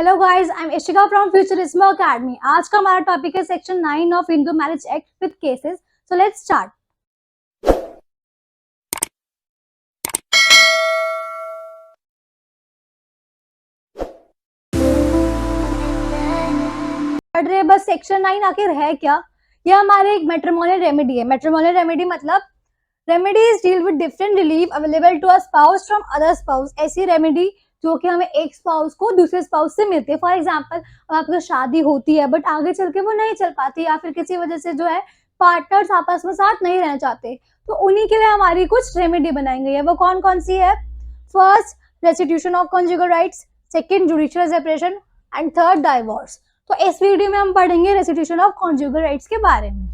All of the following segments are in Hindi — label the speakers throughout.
Speaker 1: Hello guys, I am Ishika from futurism academy. आज का हमारा टॉपिक है section 9 of Hindu marriage act with cases. So let's start. पढ़ रहे बस सेक्शन 9 आखिर है क्या? यह हमारे एक मैट्रिमोनियल रेमेडी है। मैट्रिमोनियल रेमेडी मतलब remedies deal with different relief available to a spouse from other spouse. ऐसी रेमेडी जो कि हमें एक स्पाउस को दूसरे स्पाउस से मिलती है। फॉर एग्जाम्पल, आपकी शादी होती है बट आगे चल के वो नहीं चल पाती या फिर किसी वजह से जो है पार्टनर्स आपस में साथ नहीं रहना चाहते, तो उन्हीं के लिए हमारी कुछ रेमेडी बनाई गई है। वो कौन कौन सी है? First, restitution of conjugal rights. Second, judicial separation. And third, divorce. तो इस वीडियो में हम पढ़ेंगे रेस्टिट्यूशन ऑफ कॉन्जुगल राइट्स के बारे में।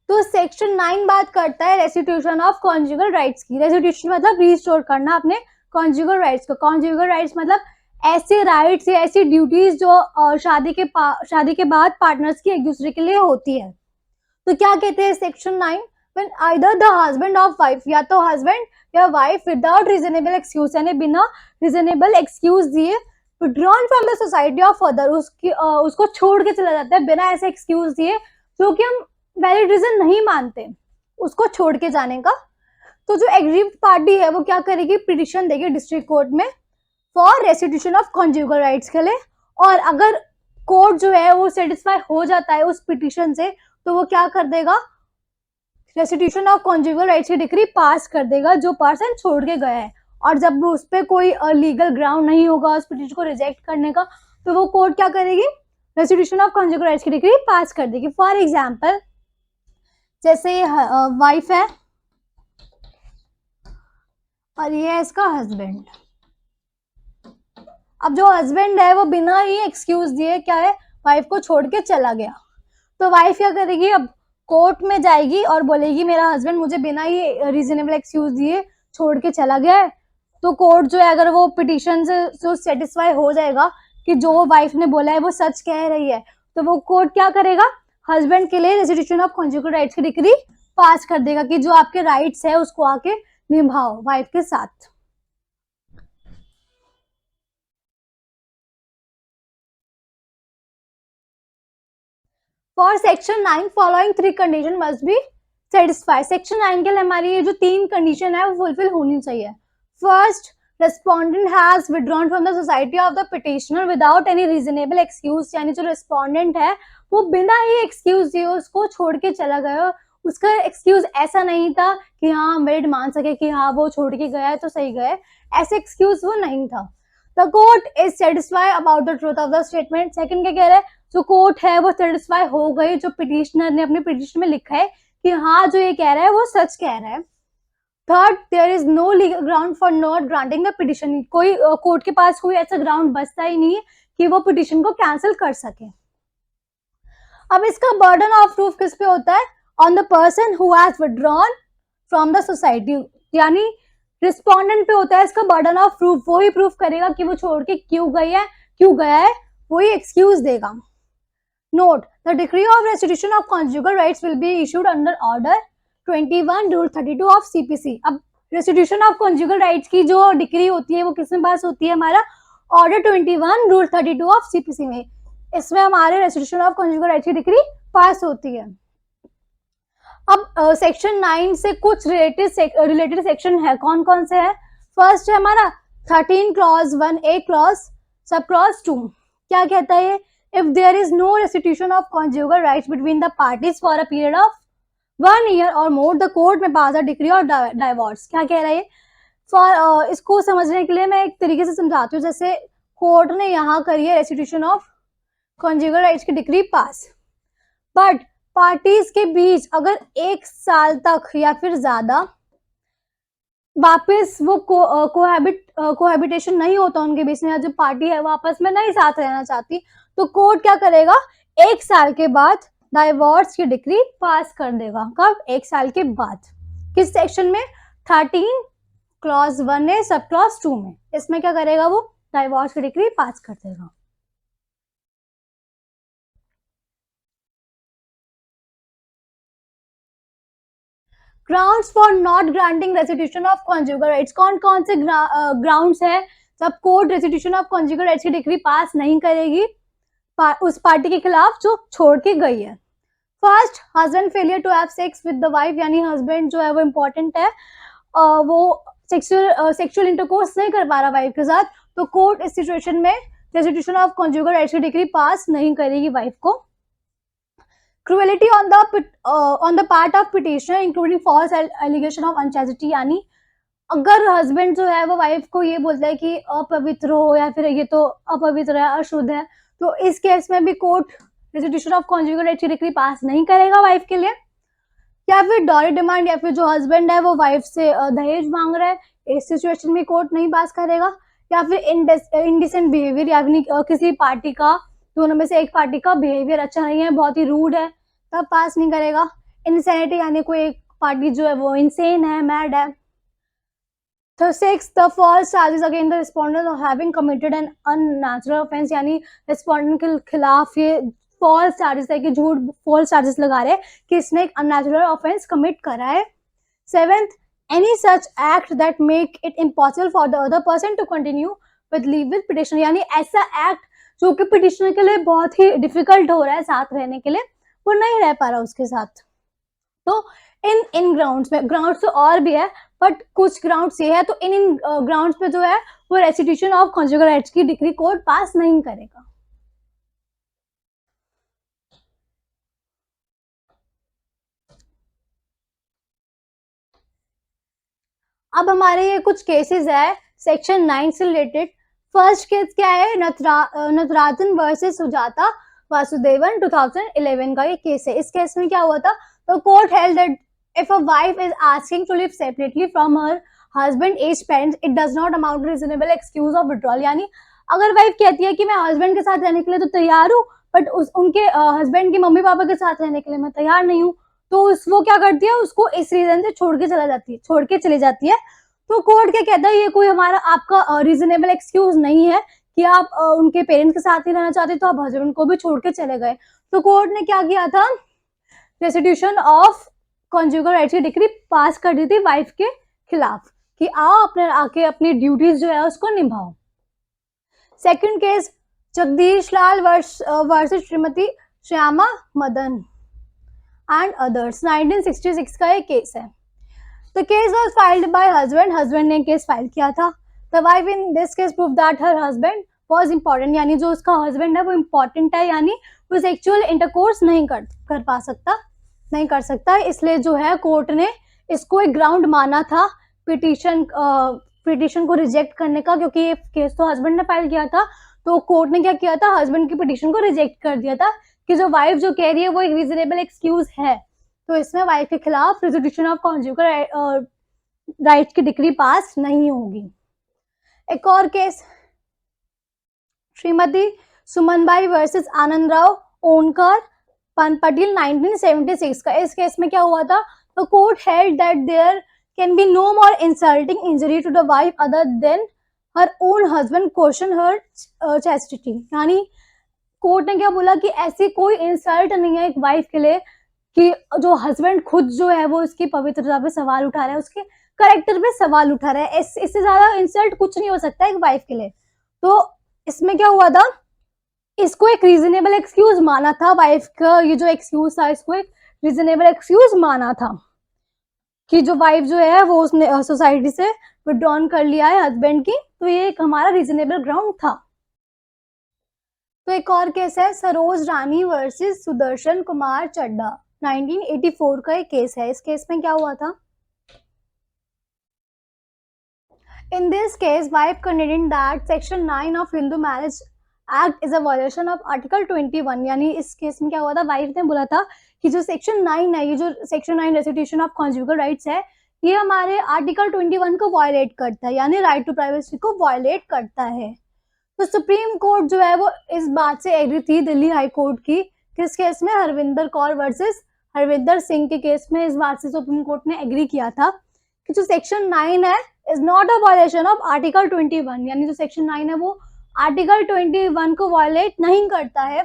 Speaker 1: तो सेक्शन 9 बात करता है रेस्टिट्यूशन ऑफ कॉन्जुगल राइट्स की। रेस्टिट्यूशन मतलब रिस्टोर करना अपने कॉन्जुगल राइट्स को। कॉन्जुगल राइट्स मतलब ऐसे राइट्स या ऐसी ड्यूटीज जो शादी के बाद पार्टनर्स की एक दूसरे के लिए होती है। तो क्या कहते हैं section 9? When either the husband of wife, या तो हस्बैंड या वाइफ विदाउट रीजनेबल एक्सक्यूज, यानी बिना रीजनेबल एक्सक्यूज दिए withdrawn from the society of other, उसको छोड़ के चला जाता है बिना ऐसे एक्सक्यूज दिए जो कि हम वैलिड रीजन नहीं मानते उसको छोड़ के जाने का। तो जो एग्रीव्ड पार्टी है वो क्या करेगी? पिटिशन देगी डिस्ट्रिक्ट कोर्ट में for restitution of conjugal rights के लिए। और अगर कोर्ट जो है वो सेटिस्फाई हो जाता है उस पिटिशन से, तो वो क्या कर देगा? रेस्टिट्यूशन ऑफ कॉन्जुगल राइट्स की डिक्री पास कर देगा जो पर्सन छोड़ के गया है। और जब उस पर कोई लीगल ग्राउंड नहीं होगा उस पिटिशन को रिजेक्ट करने का, तो वो कोर्ट क्या करेगी? रेस्टिट्यूशन ऑफ कॉन्जुगल राइट्स की डिक्री पास कर देगी। फॉर एग्जाम्पल, जैसे वाइफ है और ये है इसका हस्बैंड। अब जो हस्बैंड है वो बिना ही एक्सक्यूज दिए क्या है, वाइफ को छोड़ के चला गया। तो वाइफ क्या करेगी? अब कोर्ट में जाएगी और बोलेगी मेरा हस्बैंड मुझे बिना ही रीजनेबल एक्सक्यूज दिए छोड़ के चला गया है। तो कोर्ट जो है अगर वो पिटिशन से सेटिस्फाई हो जाएगा कि जो वाइफ ने बोला है वो सच कह रही है, तो वो कोर्ट क्या करेगा? हस्बैंड के लिए रेस्टिट्यूशन ऑफ कॉन्जुगल राइट्स की डिक्री पास कर देगा कि जो आपके राइट्स है उसको आके निभाओ वाइफ के साथ। For section 9 following 3 condition must be satisfy. Section 9 के लिए हमारी ये जो 3 कंडीशन है वो फुलफिल होनी चाहिए। First, respondent has withdrawn from the society of the petitioner without any reasonable excuse, यानी जो रेस्पोंडेंट है वो बिना ही एक्सक्यूज दिए उसको छोड़ के चला गया। उसका एक्सक्यूज ऐसा नहीं था कि हाँ मेरिट मान सके कि हाँ वो छोड़ के गया है तो सही गया है, ऐसे एक्सक्यूज वो नहीं था। The court is satisfy about the truth of the statement. Second क्या कह रहा है? जो कोर्ट है वो सेटिस्फाई हो गई जो पिटिशनर ने अपने पिटिशन में लिखा है कि हाँ जो ये कह रहा है वो सच कह रहा है। Third, there is no legal ground for not granting the petition. कोई कोर्ट के पास कोई ऐसा ग्राउंड बचता ही नहीं है कि वो पिटिशन को कैंसिल कर सके। अब इसका बर्डन ऑफ प्रूफ किस पे होता है? On the person who has withdrawn from the society, यानी रिस्पोंडेंट पे होता है इसका बर्डन ऑफ प्रूफ। वो ही प्रूफ करेगा कि वो छोड़ के क्यों गया है, वो ही एक्सक्यूज देगा। Note: the decree of restitution of conjugal rights will be issued under Order 21 Rule 32 of CPC। अब restitution of conjugal rights की जो डिक्री होती है वो किसमें पास होती है? हमारा Order 21 Rule 32 of CPC में। इसमें हमारे restitution of conjugal rights की डिक्री पास होती है। अब सेक्शन 9 से कुछ रिलेटेड सेक्शन है। कौन कौन से है? फर्स्ट है हमारा 13 clause 1A clause sub clause 2। क्या कहता है? If there is no restitution of conjugal rights between the parties for a period of 1 year or more, the court may pass a decree of divorce। क्या कह रहा है? फॉर इसको समझने के लिए मैं एक तरीके से समझाती हूँ। जैसे कोर्ट ने यहाँ करी है रेस्टिट्यूशन ऑफ कॉन्जुगल राइट्स की डिक्री पास, बट पार्टीज के बीच अगर 1 साल तक या फिर ज्यादा वापस वो कोहैबिटेशन नहीं होता उनके बीच में, जो पार्टी है वो आपस में नहीं साथ रहना चाहती, तो कोर्ट क्या करेगा? 1 साल के बाद डाइवोर्स की डिक्री पास कर देगा। कब? 1 साल के बाद। किस सेक्शन में? 13 क्लॉज 1A सब क्लॉज 2 में। इसमें क्या करेगा? वो डाइवोर्स की डिक्री पास कर देगा। Grounds for not granting restitution of conjugal rights, कौन कौन से ग्राउंड्स है जब court restitution of conjugal rights की डिक्री पास नहीं करेगी उस पार्टी के खिलाफ जो छोड़ के गई है। First, husband failure to have sex with the wife, यानी हस्बैंड जो है वो इम्पोर्टेंट है, वो सेक्सुअल इंटरकोर्स नहीं कर पा रहा वाइफ के साथ, तो कोर्ट इस सिचुएशन में रेस्टिट्यूशन ऑफ कॉन्जुगल राइट्स की डिक्री पास नहीं करेगी वाइफ को। Cruelty on the part of petitioner including false allegation of unchastity, यानी अगर हस्बैंड जो है वो वाइफ को ये बोलता है कि अपवित्र हो या फिर ये तो अपवित्र है, अशुद्ध है, तो इस केस में भी court restitution of conjugal rights की डिक्री पास नहीं करेगा वाइफ के लिए। या फिर डॉरी डिमांड, या फिर जो हस्बैंड है वो वाइफ से दहेज मांग रहा है, इस सिचुएशन में कोर्ट नहीं पास करेगा। या फिर इनडिसेंट बिहेवियर, यानी किसी पार्टी का, दोनों में से एक पार्टी का बिहेवियर अच्छा नहीं है, बहुत ही रूड है, तब पास नहीं करेगा। इंसैनिटी, यानी कोई एक पार्टी जो है वो इंसेन है, मैड है। तो six, the false charges against the respondent of having committed an unnatural offence, यानी रिस्पोंडेंट के खिलाफ ये फॉल्स चार्जेस है कि झूठ फॉल्स चार्जेस लगा रहे हैं कि इसने एक अननेचुरल ऑफेंस कमिट करा है। Seventh, any such act that make it impossible for the other person to continue with live with petitioner, यानी ऐसा एक्ट जो कि पिटिशनर के लिए बहुत ही डिफिकल्ट हो रहा है साथ रहने के लिए, वो नहीं रह पा रहा उसके साथ। तो इन ग्राउंड्स में, ग्राउंड्स तो और भी है बट कुछ ग्राउंड्स ये है, तो इन ग्राउंड्स पे जो है वो रेस्टिट्यूशन ऑफ कॉन्जुगल राइट्स की डिक्री कोर्ट पास नहीं करेगा। अब हमारे ये कुछ केसेस है सेक्शन 9 से रिलेटेड। फर्स्ट केस क्या है, नटराजन वर्सेस सुजाता वासुदेवन 2011 का ये केस है। इस केस में क्या हुआ था, तो court held that if a wife is asking to live separately from her husband as parents, it does not amount to reasonable excuse of withdrawal, यानी अगर वाइफ कहती है कि मैं हस्बैंड के साथ रहने के लिए तो तैयार हूँ, बट उनके हस्बैंड के मम्मी पापा के साथ रहने के लिए मैं तैयार नहीं हूँ, तो वो क्या करती है, उसको इस रीजन से छोड़ के चली जाती है। तो कोर्ट क्या कहता है, ये कोई हमारा आपका रीजनेबल एक्सक्यूज नहीं है कि आप उनके पेरेंट्स के साथ ही रहना चाहते, तो आप हस्बैंड को भी छोड़ के चले गए। तो कोर्ट ने क्या किया था, रेस्टिट्यूशन ऑफ कॉन्जुगल राइट्स की डिक्री पास कर दी थी वाइफ के खिलाफ कि आओ आके अपनी ड्यूटीज जो है उसको निभाओ। Second case, Jagdish Lal versus Shrimati Shyama Madan and others, 1966 का एक केस है। The case was filed by husband. Husband ने केस फाइल किया था। The wife in this case proved that her husband was important, यानी जो उसका हस्बैंड है वो इम्पोर्टेंट है, यानी वो सेक्सुअल इंटरकोर्स नहीं कर सकता, इसलिए जो है कोर्ट ने इसको एक ग्राउंड माना था पिटिशन को रिजेक्ट करने का, क्योंकि ये केस तो हस्बैंड ने फाइल किया था, तो कोर्ट ने क्या किया था, हस्बैंड की पिटिशन को रिजेक्ट कर दिया था कि जो वाइफ जो कह रही है वो एक रीजनेबल एक्सक्यूज है, तो इसमें वाइफ के खिलाफ रेस्टिट्यूशन ऑफ कॉन्जुगल राइट्स की डिक्री पास नहीं होगी। एक और केस, श्रीमती सुमनबाई वर्सेस आनंदराव ओनकर पटेल 1976 का। इस केस में क्या हुआ था, तो court held that there can be no more insulting injury to the wife other than her own husband question her chastity, यानी कोर्ट ने क्या बोला कि ऐसी कोई इंसल्ट नहीं है एक वाइफ के लिए कि जो हस्बैंड खुद जो है वो उसकी पवित्रता पे सवाल उठा रहा है, उसके कैरेक्टर पे सवाल उठा रहा है, इससे ज्यादा इंसल्ट कुछ नहीं हो सकता एक वाइफ के लिए। तो इसमें क्या हुआ था, इसको एक रीजनेबल एक्सक्यूज माना था, वाइफ का ये जो एक्सक्यूज था इसको एक रीजनेबल एक्सक्यूज माना था कि जो वाइफ जो है वो उसने सोसाइटी से विड्रॉन कर लिया है हस्बैंड की, तो ये एक हमारा रीजनेबल ग्राउंड था। तो एक और केस है, सरोज रानी वर्सेस सुदर्शन कुमार चड्डा 1984 का एक केस है। इस केस में क्या हुआ था, in this case wife contained that section 9 of Hindu marriage act is a violation of article 21, यानी इस केस में क्या हुआ था, वाइफ ने बोला था कि जो सेक्शन 9 है, ये जो section 9 restitution of conjugal rights है, ये हमारे आर्टिकल 21 को वायलेट करता है, यानी राइट टू प्राइवेसी को वायलेट करता है। तो सुप्रीम कोर्ट जो है वो इस बात से एग्री थी, दिल्ली हाई कोर्ट की, किस केस में, हरविंदर कौर वर्सेस हरविंदर सिंह के केस में इस बात से सुप्रीम कोर्ट ने एग्री किया था कि जो सेक्शन 9 है is not a violation of article 21, यानी जो सेक्शन 9 है वो आर्टिकल 21 को वायलेट नहीं करता है।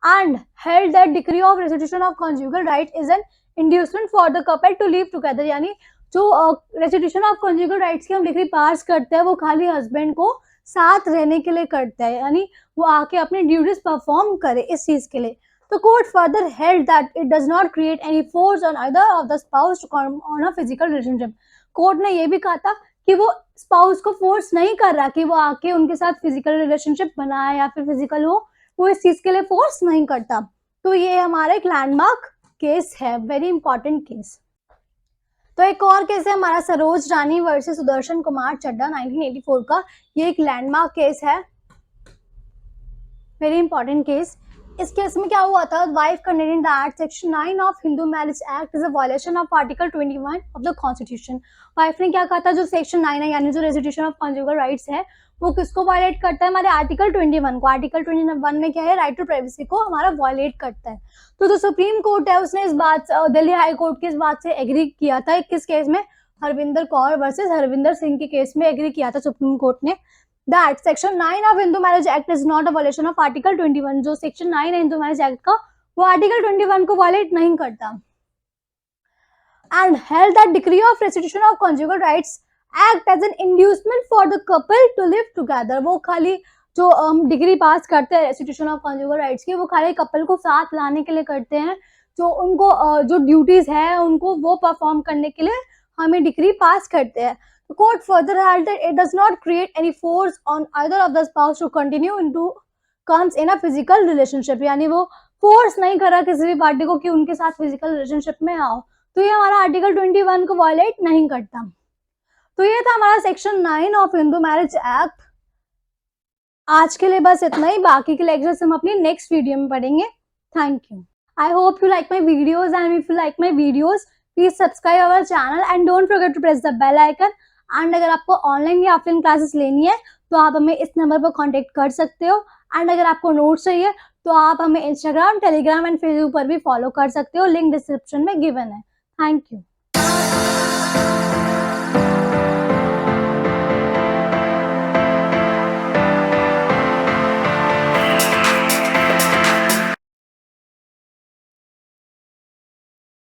Speaker 1: and held that decree of restitution of conjugal right is an inducement for the couple to live together. यानी जो रेस्टिट्यूशन ऑफ कंजुगल राइट्स की हम डिग्री पास करते हैं वो खाली हस्बैंड को साथ रहने के लिए करते हैं, यानी वो आके अपनी ड्यूटीज परफॉर्म करे इस चीज के लिए. The court further held that it does not create any force on either of the spouse to come on a physical relationship. Court ने ये भी कहा था कि वो स्पाउस को फोर्स नहीं कर रहा कि वो आके उनके साथ फिजिकल रिलेशनशिप बनाए या फिर फिजिकल हो, वो इस चीज के लिए फोर्स नहीं करता. तो ये हमारा एक लैंडमार्क केस है, वेरी इंपॉर्टेंट केस. तो एक और केस है हमारा सरोज रानी वर्सेस सुदर्शन कुमार चड्डा 1984 का. ये एक लैंडमार्क केस है, वेरी इंपॉर्टेंट केस. इस केस में क्या हुआ था, wife containing that section 9 of Hindu marriage act is a violation of article 21 of the constitution. Wife ने क्या कहा था, जो सेक्शन 9 है यानी जो रेस्टिट्यूशन ऑफ कॉन्जुगल राइट्स है वो किसको वायलेट करता है, हमारे आर्टिकल 21 को. आर्टिकल 21 में क्या है, राइट टू प्राइवेसी को हमारा वायलेट करता है. तो जो सुप्रीम कोर्ट है उसने इस बात, दिल्ली हाई कोर्ट की इस बात से एग्री किया था. किस केस में, हरविंदर कौर वर्सेस हरविंदर सिंह के केस में एग्री किया था सुप्रीम कोर्ट ने that section 9 of Hindu Marriage Act is not a violation of article 21. जो section 9 है हिंदू मैरिज एक्ट का वो article 21 को वायलेट नहीं करता. and held that decree of restitution of conjugal rights act as an inducement for the couple to live together. वो खाली जो डिग्री पास करते हैं रेस्टिट्यूशन ऑफ कॉन्जुगल राइट्स की, वो खाली कपल को साथ लाने के लिए करते हैं. जो उनको जो ड्यूटीज है उनको वो परफॉर्म करने के लिए हमें डिग्री पास करते हैं. The court further held that it does not create any force on either of the spouse to continue into comes in a physical relationship. यानी वो फोर्स नहीं कर रहा किसी भी पार्टी को कि उनके साथ फिजिकल रिलेशनशिप में आओ. तो ये हमारा आर्टिकल 21 को वायलेट नहीं करता. तो ये था हमारा section 9 of Hindu marriage act. आज के लिए बस इतना ही, बाकी के लेक्चर्स हम अपनी नेक्स्ट वीडियो में पढ़ेंगे. Thank you. I hope you like my videos and if you like my videos please subscribe our channel and don't forget to press the bell icon. And अगर आपको ऑनलाइन या ऑफलाइन क्लासेस लेनी है तो आप हमें इस नंबर पर कांटेक्ट कर सकते हो. एंड अगर आपको नोट्स चाहिए तो आप हमें इंस्टाग्राम, टेलीग्राम एंड फेसबुक पर भी फॉलो कर सकते हो. लिंक डिस्क्रिप्शन में गिवन है. Thank you.